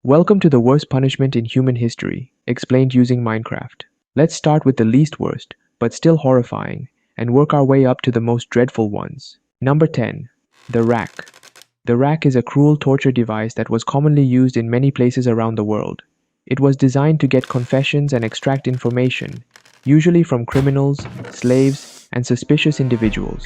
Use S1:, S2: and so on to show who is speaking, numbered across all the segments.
S1: Welcome to the worst punishment in human history, explained using Minecraft. Let's start with the least worst, but still horrifying, and work our way up to the most dreadful ones. Number 10. The rack. The rack is a cruel torture device that was commonly used in many places around the world. It was designed to get confessions and extract information, usually from criminals, slaves, and suspicious individuals.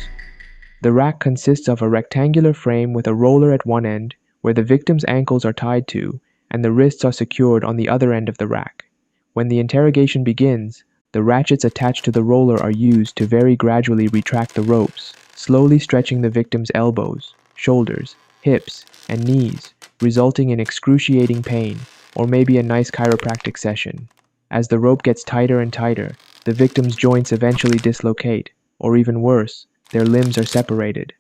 S1: The rack consists of a rectangular frame with a roller at one end, where the victim's ankles are tied to, and the wrists are secured on the other end of the rack. When the interrogation begins, the ratchets attached to the roller are used to very gradually retract the ropes, slowly stretching the victim's elbows, shoulders, hips, and knees, resulting in excruciating pain, or maybe a nice chiropractic session. As the rope gets tighter and tighter, the victim's joints eventually dislocate, or even worse, their limbs are separated.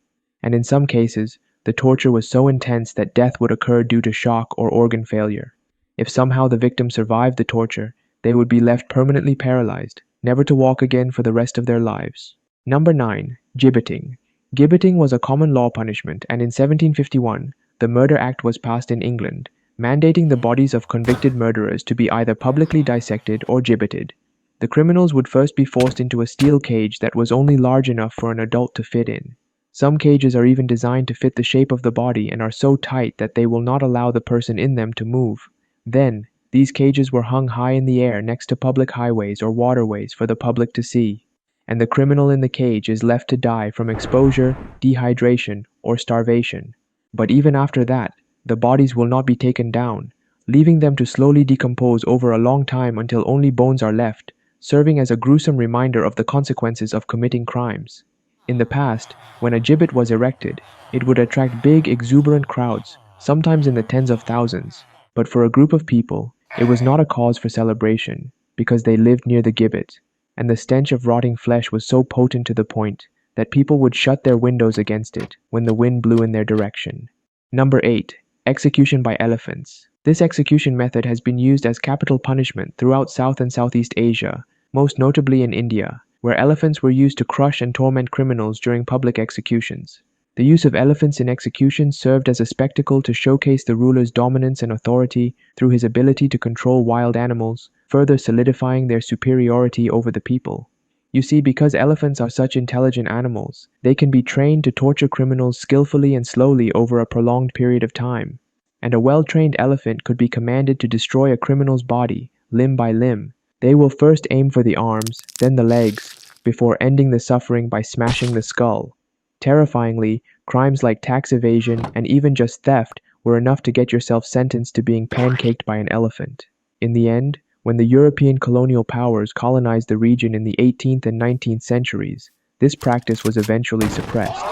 S1: And in some cases, the torture was so intense that death would occur due to shock or organ failure. If somehow the victim survived the torture, they would be left permanently paralyzed, never to walk again for the rest of their lives. Number 9. Gibbetting. Gibbetting was a common law punishment, and in 1751, the Murder Act was passed in England, mandating the bodies of convicted murderers to be either publicly dissected or gibbeted. The criminals would first be forced into a steel cage that was only large enough for an adult to fit in. Some cages are even designed to fit the shape of the body and are so tight that they will not allow the person in them to move. Then, these cages were hung high in the air next to public highways or waterways for the public to see, and the criminal in the cage is left to die from exposure, dehydration, or starvation. But even after that, the bodies will not be taken down, leaving them to slowly decompose over a long time until only bones are left, serving as a gruesome reminder of the consequences of committing crimes. In the past, when a gibbet was erected, it would attract big, exuberant crowds, sometimes in the tens of thousands. But for a group of people, it was not a cause for celebration, because they lived near the gibbet, and the stench of rotting flesh was so potent to the point that people would shut their windows against it when the wind blew in their direction. Number 8. Execution by elephants. This execution method has been used as capital punishment throughout South and Southeast Asia, most notably in India, where elephants were used to crush and torment criminals during public executions. The use of elephants in execution served as a spectacle to showcase the ruler's dominance and authority through his ability to control wild animals, further solidifying their superiority over the people. You see, because elephants are such intelligent animals, they can be trained to torture criminals skillfully and slowly over a prolonged period of time. And a well-trained elephant could be commanded to destroy a criminal's body, limb by limb. They will first aim for the arms, then the legs, before ending the suffering by smashing the skull. Terrifyingly, crimes like tax evasion and even just theft were enough to get yourself sentenced to being pancaked by an elephant. In the end, when the European colonial powers colonized the region in the 18th and 19th centuries, this practice was eventually suppressed.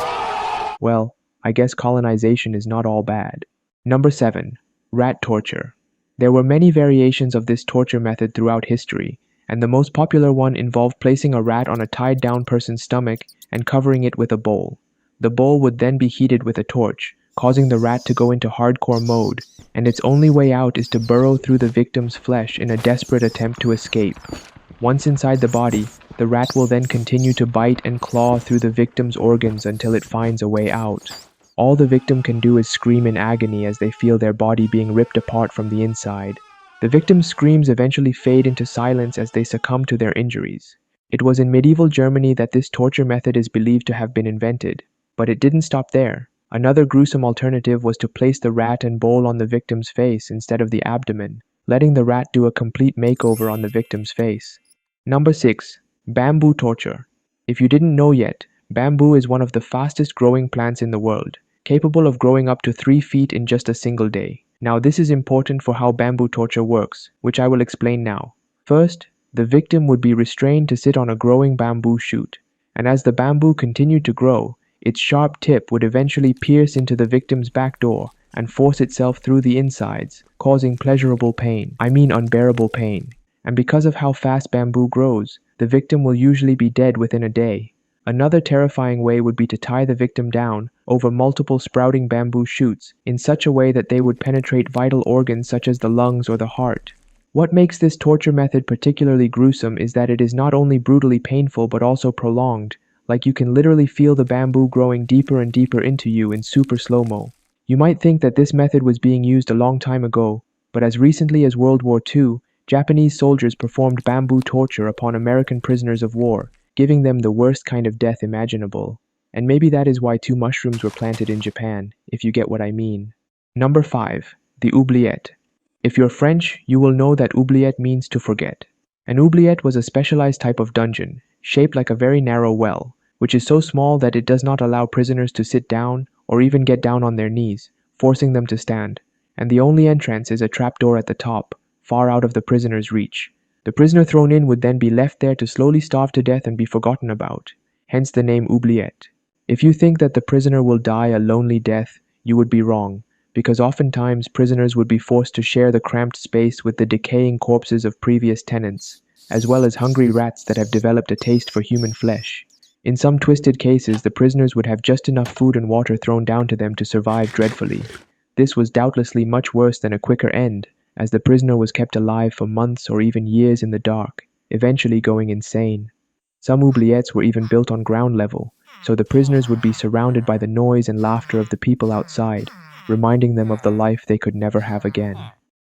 S1: Well, I guess colonization is not all bad. Number 7. Rat torture. There were many variations of this torture method throughout history, and the most popular one involved placing a rat on a tied-down person's stomach and covering it with a bowl. The bowl would then be heated with a torch, causing the rat to go into hardcore mode, and its only way out is to burrow through the victim's flesh in a desperate attempt to escape. Once inside the body, the rat will then continue to bite and claw through the victim's organs until it finds a way out. All the victim can do is scream in agony as they feel their body being ripped apart from the inside. The victim's screams eventually fade into silence as they succumb to their injuries. It was in medieval Germany that this torture method is believed to have been invented. But it didn't stop there. Another gruesome alternative was to place the rat and bowl on the victim's face instead of the abdomen, letting the rat do a complete makeover on the victim's face. Number 6. Bamboo torture. If you didn't know yet, bamboo is one of the fastest growing plants in the world, capable of growing up to 3 feet in just a single day. Now this is important for how bamboo torture works, which I will explain now. First, the victim would be restrained to sit on a growing bamboo shoot, and as the bamboo continued to grow, its sharp tip would eventually pierce into the victim's back door and force itself through the insides, causing pleasurable pain, unbearable pain. And because of how fast bamboo grows, the victim will usually be dead within a day. Another terrifying way would be to tie the victim down over multiple sprouting bamboo shoots in such a way that they would penetrate vital organs such as the lungs or the heart. What makes this torture method particularly gruesome is that it is not only brutally painful but also prolonged, like you can literally feel the bamboo growing deeper and deeper into you in super slow-mo. You might think that this method was being used a long time ago, but as recently as World War II, Japanese soldiers performed bamboo torture upon American prisoners of war, giving them the worst kind of death imaginable. And maybe that is why 2 mushrooms were planted in Japan, if you get what I mean. Number 5. The Oubliette. If you're French, you will know that Oubliette means to forget. An Oubliette was a specialized type of dungeon, shaped like a very narrow well, which is so small that it does not allow prisoners to sit down or even get down on their knees, forcing them to stand. And the only entrance is a trapdoor at the top, far out of the prisoner's reach. The prisoner thrown in would then be left there to slowly starve to death and be forgotten about, hence the name Oubliette. If you think that the prisoner will die a lonely death, you would be wrong, because oftentimes prisoners would be forced to share the cramped space with the decaying corpses of previous tenants, as well as hungry rats that have developed a taste for human flesh. In some twisted cases, the prisoners would have just enough food and water thrown down to them to survive dreadfully. This was doubtlessly much worse than a quicker end, as the prisoner was kept alive for months or even years in the dark, eventually going insane. Some oubliettes were even built on ground level, so the prisoners would be surrounded by the noise and laughter of the people outside, reminding them of the life they could never have again.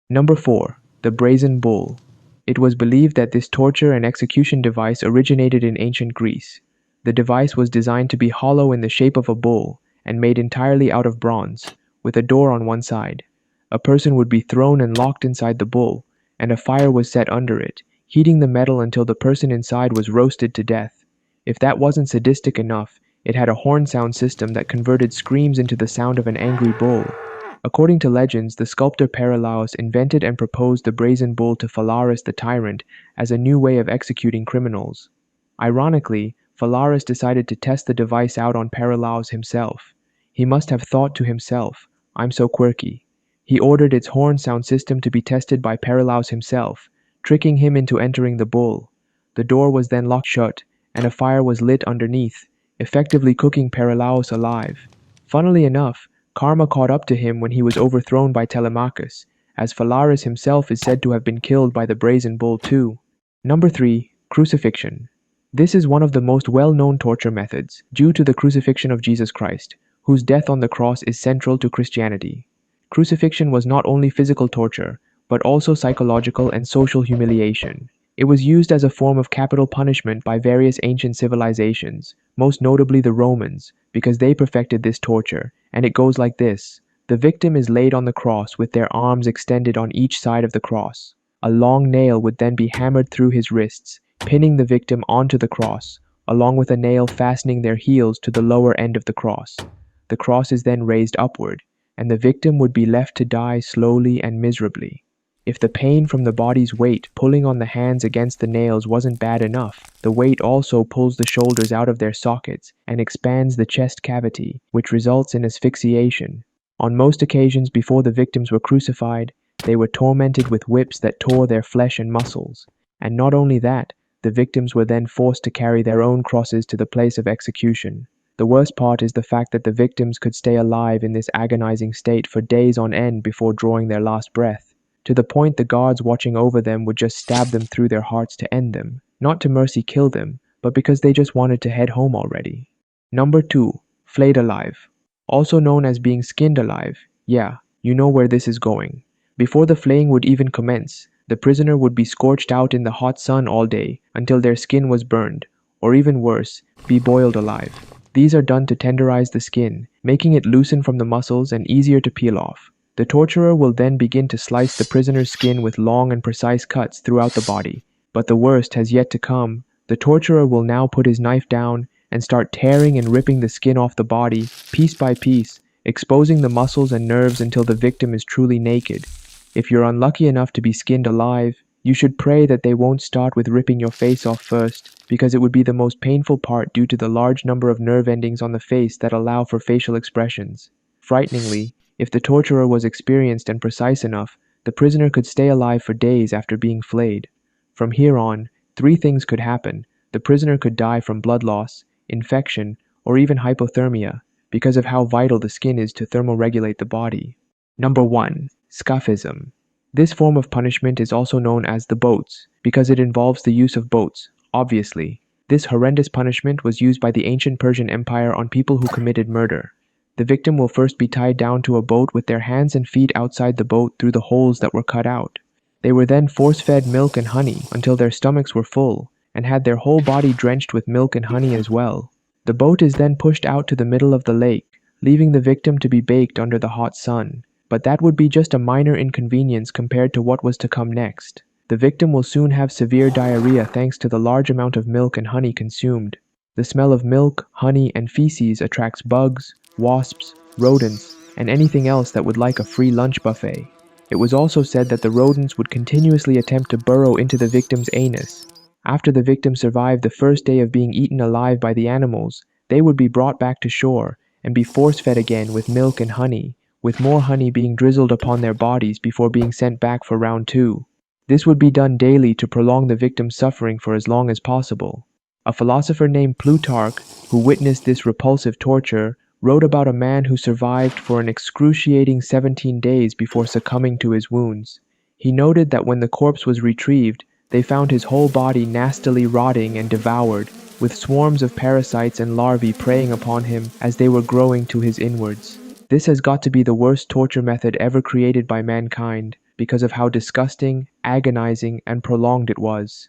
S1: Number 4. The Brazen Bull. It was believed that this torture and execution device originated in ancient Greece. The device was designed to be hollow in the shape of a bull and made entirely out of bronze, with a door on one side. A person would be thrown and locked inside the bull, and a fire was set under it, heating the metal until the person inside was roasted to death. If that wasn't sadistic enough, it had a horn sound system that converted screams into the sound of an angry bull. According to legends, the sculptor Paralaus invented and proposed the brazen bull to Phalaris the tyrant as a new way of executing criminals. Ironically, Phalaris decided to test the device out on Paralaus himself. He must have thought to himself, "I'm so quirky." He ordered its horn sound system to be tested by Paralaus himself, tricking him into entering the bull. The door was then locked shut, and a fire was lit underneath, effectively cooking Paralaus alive. Funnily enough, karma caught up to him when he was overthrown by Telemachus, as Phalaris himself is said to have been killed by the brazen bull too. Number 3. Crucifixion. This is one of the most well-known torture methods, due to the crucifixion of Jesus Christ, whose death on the cross is central to Christianity. Crucifixion was not only physical torture, but also psychological and social humiliation. It was used as a form of capital punishment by various ancient civilizations, most notably the Romans, because they perfected this torture, and it goes like this. The victim is laid on the cross with their arms extended on each side of the cross. A long nail would then be hammered through his wrists, pinning the victim onto the cross, along with a nail fastening their heels to the lower end of the cross. The cross is then raised upward, and the victim would be left to die slowly and miserably. If the pain from the body's weight pulling on the hands against the nails wasn't bad enough, the weight also pulls the shoulders out of their sockets and expands the chest cavity, which results in asphyxiation. On most occasions before the victims were crucified, they were tormented with whips that tore their flesh and muscles. And not only that, the victims were then forced to carry their own crosses to the place of execution. The worst part is the fact that the victims could stay alive in this agonizing state for days on end before drawing their last breath, to the point the guards watching over them would just stab them through their hearts to end them, not to mercy kill them, but because they just wanted to head home already. Number 2. Flayed Alive. Also known as being skinned alive. Yeah, you know where this is going. Before the flaying would even commence, the prisoner would be scorched out in the hot sun all day until their skin was burned, or even worse, be boiled alive. These are done to tenderize the skin, making it loosen from the muscles and easier to peel off. The torturer will then begin to slice the prisoner's skin with long and precise cuts throughout the body. But the worst has yet to come. The torturer will now put his knife down and start tearing and ripping the skin off the body, piece by piece, exposing the muscles and nerves until the victim is truly naked. If you're unlucky enough to be skinned alive, you should pray that they won't start with ripping your face off first, because it would be the most painful part due to the large number of nerve endings on the face that allow for facial expressions. Frighteningly, if the torturer was experienced and precise enough, the prisoner could stay alive for days after being flayed. From here on, 3 things could happen. The prisoner could die from blood loss, infection, or even hypothermia, because of how vital the skin is to thermoregulate the body. Number 1. Scaphism. This form of punishment is also known as the boats, because it involves the use of boats, obviously. This horrendous punishment was used by the ancient Persian Empire on people who committed murder. The victim will first be tied down to a boat with their hands and feet outside the boat through the holes that were cut out. They were then force-fed milk and honey until their stomachs were full, and had their whole body drenched with milk and honey as well. The boat is then pushed out to the middle of the lake, leaving the victim to be baked under the hot sun. But that would be just a minor inconvenience compared to what was to come next. The victim will soon have severe diarrhea thanks to the large amount of milk and honey consumed. The smell of milk, honey, and feces attracts bugs, wasps, rodents, and anything else that would like a free lunch buffet. It was also said that the rodents would continuously attempt to burrow into the victim's anus. After the victim survived the first day of being eaten alive by the animals, they would be brought back to shore and be force-fed again with milk and honey, with more honey being drizzled upon their bodies before being sent back for round 2. This would be done daily to prolong the victim's suffering for as long as possible. A philosopher named Plutarch, who witnessed this repulsive torture, wrote about a man who survived for an excruciating 17 days before succumbing to his wounds. He noted that when the corpse was retrieved, they found his whole body nastily rotting and devoured, with swarms of parasites and larvae preying upon him as they were growing to his inwards. This has got to be the worst torture method ever created by mankind, because of how disgusting, agonizing, and prolonged it was.